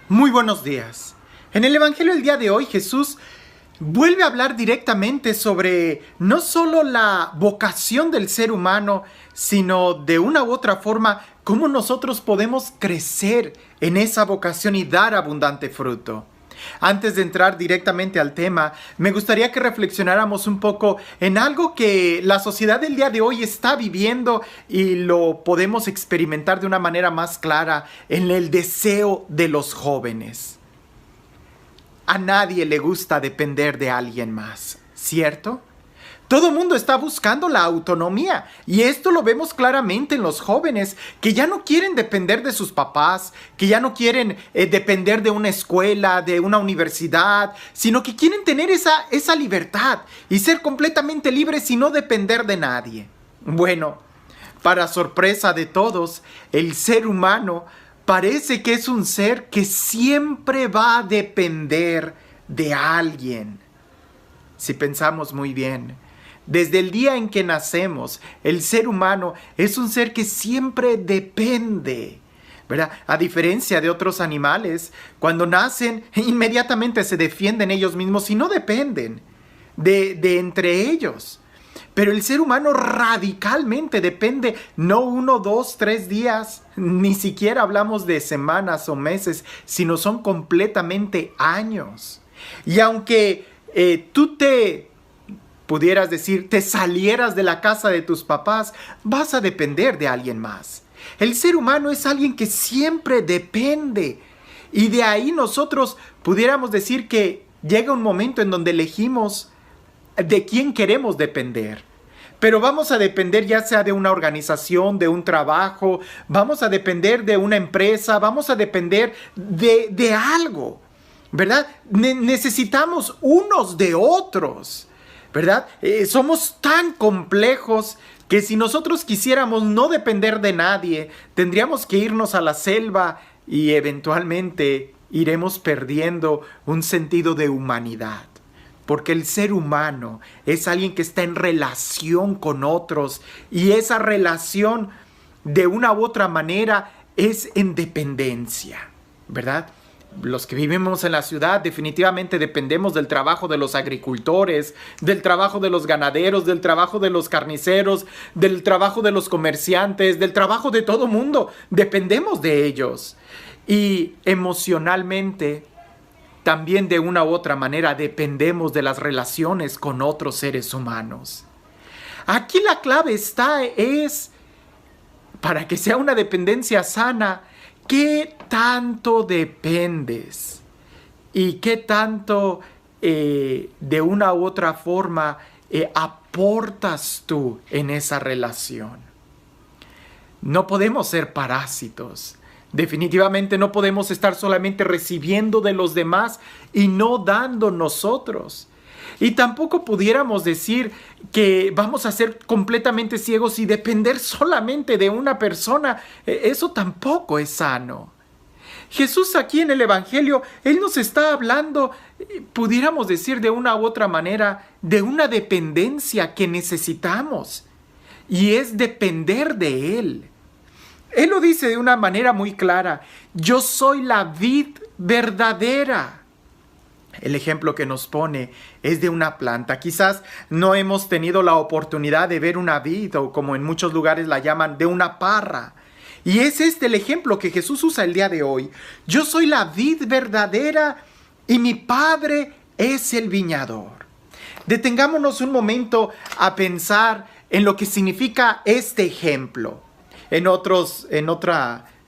Muy buenos días. En el Evangelio del día de hoy, Jesús vuelve a hablar directamente sobre no solo la vocación del ser humano, sino de una u otra forma, cómo nosotros podemos crecer en esa vocación y dar abundante fruto. Antes de entrar directamente al tema, me gustaría que reflexionáramos un poco en algo que la sociedad del día de hoy está viviendo y lo podemos experimentar de una manera más clara en el deseo de los jóvenes. A nadie le gusta depender de alguien más, ¿cierto? Todo el mundo está buscando la autonomía y esto lo vemos claramente en los jóvenes que ya no quieren depender de sus papás, que ya no quieren depender de una escuela, de una universidad, sino que quieren tener esa libertad y ser completamente libres y no depender de nadie. Bueno, para sorpresa de todos, el ser humano parece que es un ser que siempre va a depender de alguien. Si pensamos muy bien, desde el día en que nacemos, el ser humano es un ser que siempre depende, ¿verdad? A diferencia de otros animales, cuando nacen, inmediatamente se defienden ellos mismos y no dependen de entre ellos. Pero el ser humano radicalmente depende, no 1, 2, 3 días, ni siquiera hablamos de semanas o meses, sino son completamente años. Y aunque tú pudieras decir, te salieras de la casa de tus papás, vas a depender de alguien más. El ser humano es alguien que siempre depende. Y de ahí nosotros pudiéramos decir que llega un momento en donde elegimos de quién queremos depender. Pero vamos a depender ya sea de una organización, de un trabajo, vamos a depender de una empresa, vamos a depender de algo, ¿verdad? Necesitamos unos de otros, ¿verdad? Somos tan complejos que si nosotros quisiéramos no depender de nadie, tendríamos que irnos a la selva y eventualmente iremos perdiendo un sentido de humanidad. Porque el ser humano es alguien que está en relación con otros y esa relación de una u otra manera es en dependencia, ¿verdad? Los que vivimos en la ciudad definitivamente dependemos del trabajo de los agricultores, del trabajo de los ganaderos, del trabajo de los carniceros, del trabajo de los comerciantes, del trabajo de todo mundo. Dependemos de ellos. Y emocionalmente, también de una u otra manera dependemos de las relaciones con otros seres humanos. Aquí la clave es, para que sea una dependencia sana, ¿qué tanto dependes? ¿Y qué tanto de una u otra forma aportas tú en esa relación? No podemos ser parásitos. Definitivamente no podemos estar solamente recibiendo de los demás y no dando nosotros. Y tampoco pudiéramos decir que vamos a ser completamente ciegos y depender solamente de una persona. Eso tampoco es sano. Jesús aquí en el Evangelio, Él nos está hablando, pudiéramos decir de una u otra manera, de una dependencia que necesitamos. Y es depender de Él. Él lo dice de una manera muy clara. Yo soy la vid verdadera. El ejemplo que nos pone es de una planta. Quizás no hemos tenido la oportunidad de ver una vid o como en muchos lugares la llaman, de una parra. Y es este el ejemplo que Jesús usa el día de hoy. Yo soy la vid verdadera y mi Padre es el viñador. Detengámonos un momento a pensar en lo que significa este ejemplo. En otro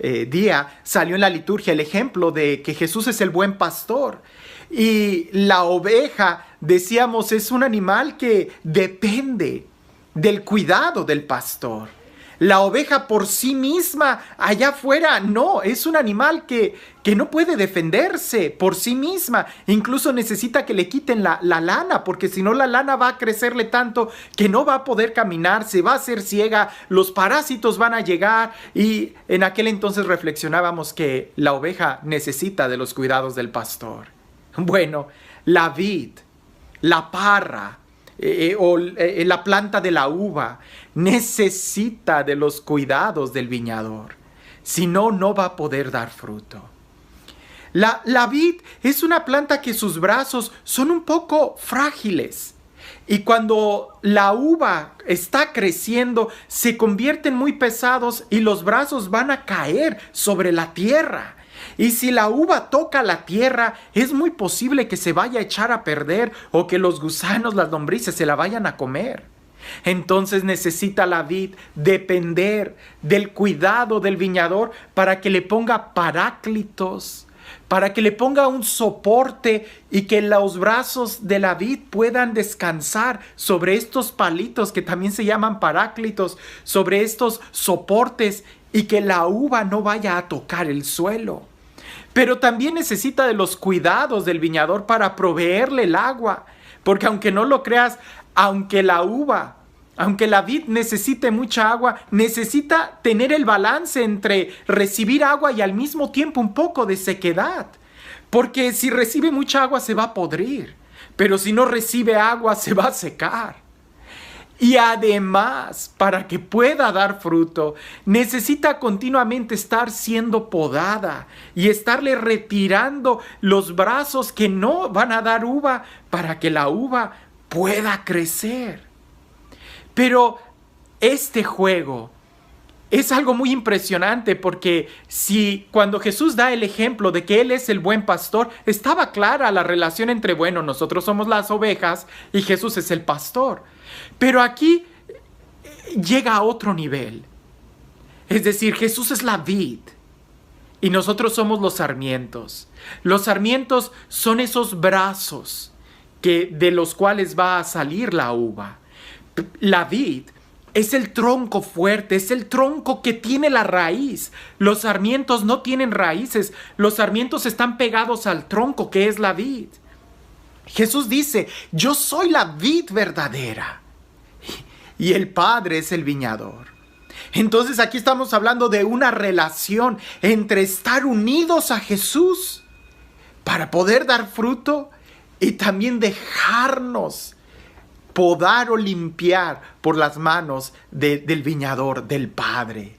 día salió en la liturgia el ejemplo de que Jesús es el buen pastor. Y la oveja, decíamos, es un animal que depende del cuidado del pastor. La oveja por sí misma allá afuera no, es un animal que no puede defenderse por sí misma. Incluso necesita que le quiten la lana, porque si no la lana va a crecerle tanto que no va a poder caminar, se va a hacer ciega, los parásitos van a llegar. Y en aquel entonces reflexionábamos que la oveja necesita de los cuidados del pastor. Bueno, la vid, la parra, la planta de la uva necesita de los cuidados del viñador. Si no, no va a poder dar fruto. La vid es una planta que sus brazos son un poco frágiles. Y cuando la uva está creciendo, se convierten muy pesados y los brazos van a caer sobre la tierra. Y si la uva toca la tierra, es muy posible que se vaya a echar a perder o que los gusanos, las lombrices, se la vayan a comer. Entonces necesita la vid depender del cuidado del viñador para que le ponga paráclitos, para que le ponga un soporte y que los brazos de la vid puedan descansar sobre estos palitos que también se llaman paráclitos, sobre estos soportes, y que la uva no vaya a tocar el suelo. Pero también necesita de los cuidados del viñador para proveerle el agua, porque aunque no lo creas, aunque la vid necesite mucha agua, necesita tener el balance entre recibir agua y al mismo tiempo un poco de sequedad. Porque si recibe mucha agua se va a podrir, pero si no recibe agua se va a secar. Y además, para que pueda dar fruto, necesita continuamente estar siendo podada y estarle retirando los brazos que no van a dar uva para que la uva pueda crecer. Pero este juego es algo muy impresionante, porque si cuando Jesús da el ejemplo de que Él es el buen pastor, estaba clara la relación entre, bueno, nosotros somos las ovejas y Jesús es el pastor. Pero aquí llega a otro nivel. Es decir, Jesús es la vid y nosotros somos los sarmientos. Los sarmientos son esos brazos de los cuales va a salir la uva. La vid es el tronco fuerte, es el tronco que tiene la raíz. Los sarmientos no tienen raíces, los sarmientos están pegados al tronco que es la vid. Jesús dice, yo soy la vid verdadera y el Padre es el viñador. Entonces aquí estamos hablando de una relación entre estar unidos a Jesús para poder dar fruto y también dejarnos podar o limpiar por las manos del viñador, del Padre.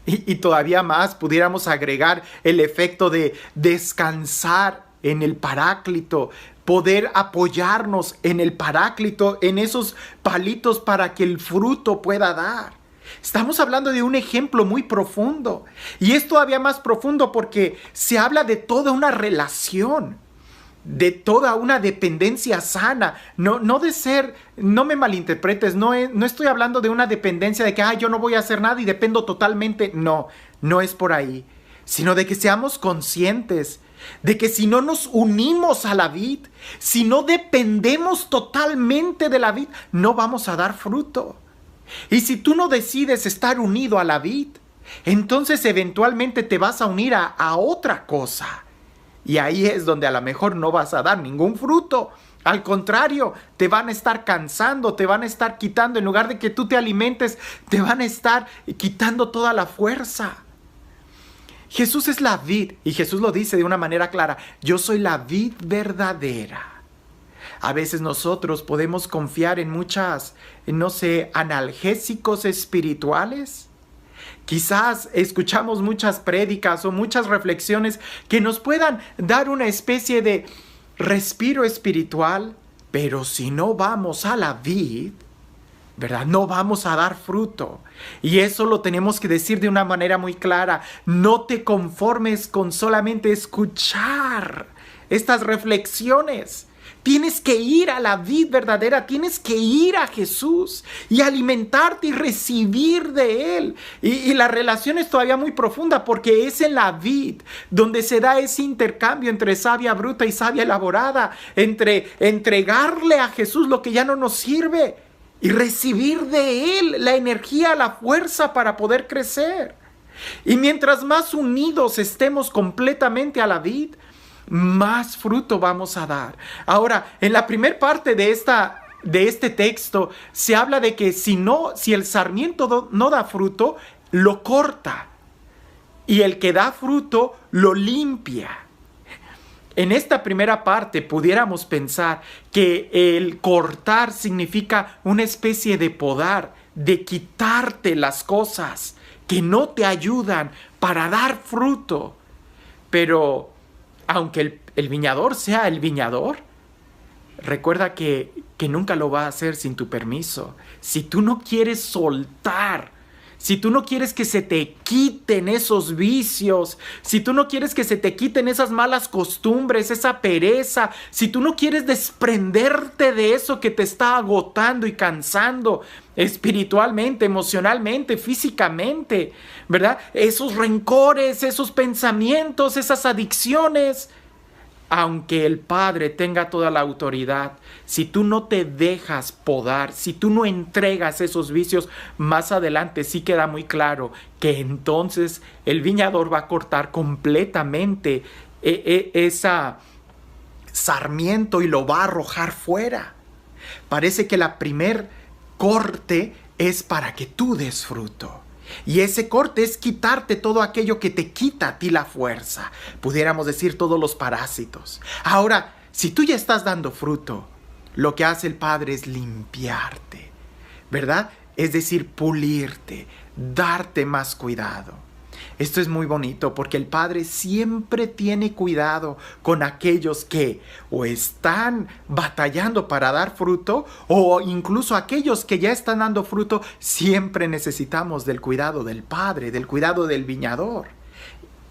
Y todavía más pudiéramos agregar el efecto de descansar en el Paráclito, poder apoyarnos en el Paráclito, en esos palitos para que el fruto pueda dar. Estamos hablando de un ejemplo muy profundo, y es todavía más profundo porque se habla de toda una relación, de toda una dependencia sana, no me malinterpretes, no estoy hablando de una dependencia de que yo no voy a hacer nada y dependo totalmente, no es por ahí, sino de que seamos conscientes de que si no nos unimos a la vid, si no dependemos totalmente de la vid, no vamos a dar fruto. Y si tú no decides estar unido a la vid, entonces eventualmente te vas a unir a otra cosa. Y ahí es donde a lo mejor no vas a dar ningún fruto. Al contrario, te van a estar cansando, te van a estar quitando. En lugar de que tú te alimentes, te van a estar quitando toda la fuerza. Jesús es la vid, y Jesús lo dice de una manera clara. Yo soy la vid verdadera. A veces nosotros podemos confiar en analgésicos espirituales. Quizás escuchamos muchas prédicas o muchas reflexiones que nos puedan dar una especie de respiro espiritual, pero si no vamos a la vid, ¿verdad? No vamos a dar fruto. Y eso lo tenemos que decir de una manera muy clara. No te conformes con solamente escuchar estas reflexiones. Tienes que ir a la vid verdadera, tienes que ir a Jesús y alimentarte y recibir de Él. Y la relación es todavía muy profunda, porque es en la vid donde se da ese intercambio entre savia bruta y savia elaborada, entre entregarle a Jesús lo que ya no nos sirve y recibir de Él la energía, la fuerza para poder crecer. Y mientras más unidos estemos completamente a la vid, más fruto vamos a dar. Ahora, en la primera parte de este texto se habla de que si el sarmiento no da fruto, lo corta, y el que da fruto lo limpia. En esta primera parte pudiéramos pensar que el cortar significa una especie de podar, de quitarte las cosas que no te ayudan para dar fruto. Pero aunque el viñador sea el viñador, recuerda que nunca lo va a hacer sin tu permiso. Si tú no quieres soltar, si tú no quieres que se te quiten esos vicios, si tú no quieres que se te quiten esas malas costumbres, esa pereza, si tú no quieres desprenderte de eso que te está agotando y cansando espiritualmente, emocionalmente, físicamente, ¿verdad? Esos rencores, esos pensamientos, esas adicciones. Aunque el Padre tenga toda la autoridad, si tú no te dejas podar, si tú no entregas esos vicios, más adelante sí queda muy claro que entonces el viñador va a cortar completamente esa sarmiento y lo va a arrojar fuera. Parece que la primer corte es para que tú des fruto. Y ese corte es quitarte todo aquello que te quita a ti la fuerza. Pudiéramos decir todos los parásitos. Ahora, si tú ya estás dando fruto, lo que hace el Padre es limpiarte, ¿verdad? Es decir, pulirte, darte más cuidado. Esto es muy bonito porque el Padre siempre tiene cuidado con aquellos que o están batallando para dar fruto o incluso aquellos que ya están dando fruto. Siempre necesitamos del cuidado del Padre, del cuidado del viñador.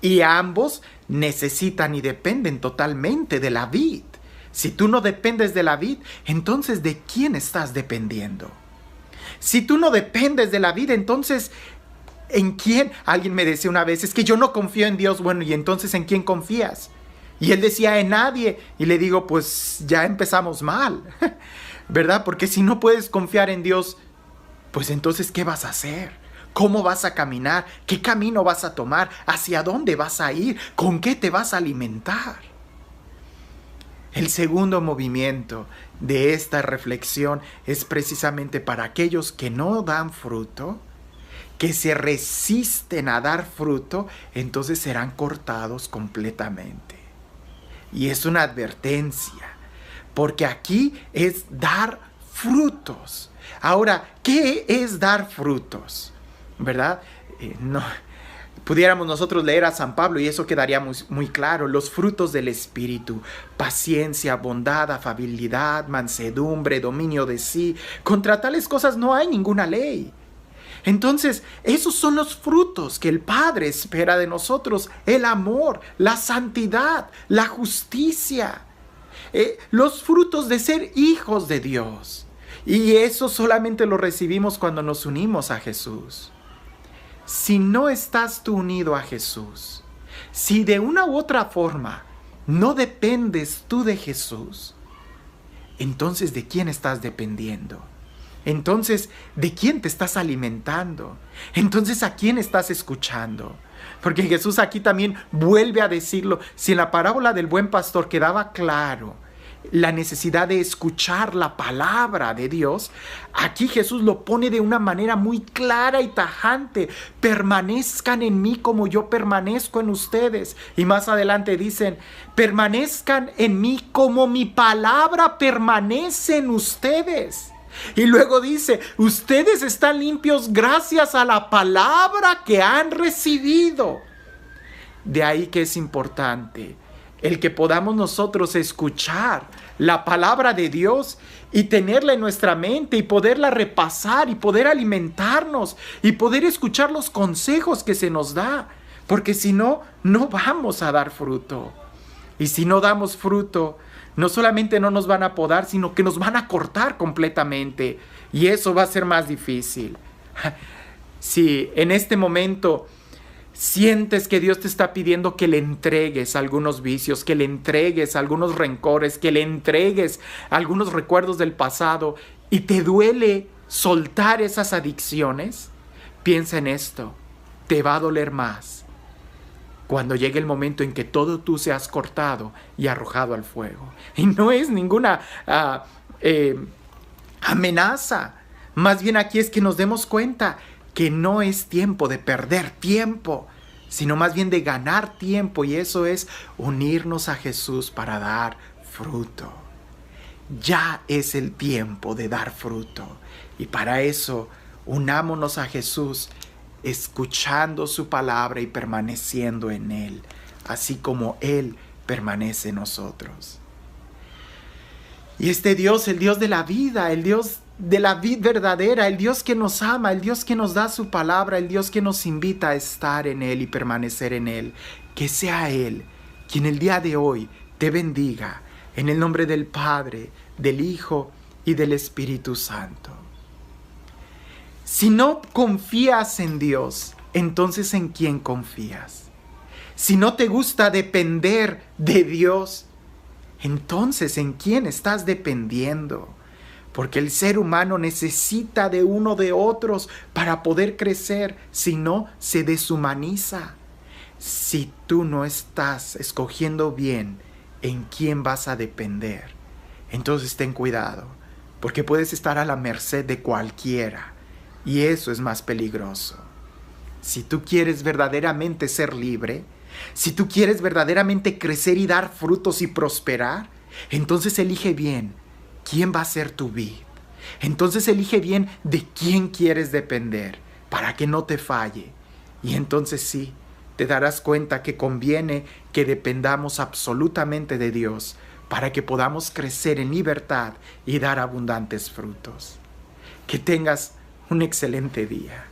Y ambos necesitan y dependen totalmente de la vid. Si tú no dependes de la vid, entonces ¿de quién estás dependiendo? Si tú no dependes de la vid, entonces ¿en quién? Alguien me decía una vez, es que yo no confío en Dios. Bueno, ¿y entonces en quién confías? Y él decía, en nadie. Y le digo, pues ya empezamos mal, ¿verdad? Porque si no puedes confiar en Dios, pues entonces ¿qué vas a hacer? ¿Cómo vas a caminar? ¿Qué camino vas a tomar? ¿Hacia dónde vas a ir? ¿Con qué te vas a alimentar? El segundo movimiento de esta reflexión es precisamente para aquellos que no dan fruto, que se resisten a dar fruto, entonces serán cortados completamente. Y es una advertencia, porque aquí es dar frutos. Ahora, ¿qué es dar frutos? ¿Verdad? Pudiéramos nosotros leer a San Pablo y eso quedaría muy, muy claro. Los frutos del Espíritu: paciencia, bondad, afabilidad, mansedumbre, dominio de sí. Contra tales cosas no hay ninguna ley. Entonces, esos son los frutos que el Padre espera de nosotros: el amor, la santidad, la justicia, los frutos de ser hijos de Dios. Y eso solamente lo recibimos cuando nos unimos a Jesús. Si no estás tú unido a Jesús, si de una u otra forma no dependes tú de Jesús, entonces ¿de quién estás dependiendo? Entonces, ¿de quién te estás alimentando? Entonces, ¿a quién estás escuchando? Porque Jesús aquí también vuelve a decirlo. Si en la parábola del buen pastor quedaba claro la necesidad de escuchar la palabra de Dios, aquí Jesús lo pone de una manera muy clara y tajante: permanezcan en mí como yo permanezco en ustedes. Y más adelante dicen: permanezcan en mí como mi palabra permanece en ustedes. Y luego dice: ustedes están limpios gracias a la palabra que han recibido. De ahí que es importante el que podamos nosotros escuchar la palabra de Dios y tenerla en nuestra mente y poderla repasar y poder alimentarnos y poder escuchar los consejos que se nos da. Porque si no, no vamos a dar fruto. Y si no damos fruto, no solamente no nos van a podar, sino que nos van a cortar completamente. Y eso va a ser más difícil. Si en este momento sientes que Dios te está pidiendo que le entregues algunos vicios, que le entregues algunos rencores, que le entregues algunos recuerdos del pasado y te duele soltar esas adicciones, piensa en esto: te va a doler más cuando llegue el momento en que todo tú seas cortado y arrojado al fuego. Y no es ninguna amenaza. Más bien aquí es que nos demos cuenta que no es tiempo de perder tiempo, sino más bien de ganar tiempo. Y eso es unirnos a Jesús para dar fruto. Ya es el tiempo de dar fruto. Y para eso, unámonos a Jesús, escuchando su palabra y permaneciendo en Él, así como Él permanece en nosotros. Y este Dios, el Dios de la vida, el Dios de la vida verdadera, el Dios que nos ama, el Dios que nos da su palabra, el Dios que nos invita a estar en Él y permanecer en Él, que sea Él quien el día de hoy te bendiga en el nombre del Padre, del Hijo y del Espíritu Santo. Si no confías en Dios, entonces ¿en quién confías? Si no te gusta depender de Dios, entonces ¿en quién estás dependiendo? Porque el ser humano necesita de uno de otros para poder crecer, si no se deshumaniza. Si tú no estás escogiendo bien en quién vas a depender, entonces ten cuidado, porque puedes estar a la merced de cualquiera, y eso es más peligroso. Si tú quieres verdaderamente ser libre, si tú quieres verdaderamente crecer y dar frutos y prosperar, entonces elige bien quién va a ser tu vid. Entonces elige bien de quién quieres depender para que no te falle. Y entonces sí, te darás cuenta que conviene que dependamos absolutamente de Dios para que podamos crecer en libertad y dar abundantes frutos. Que tengas un excelente día.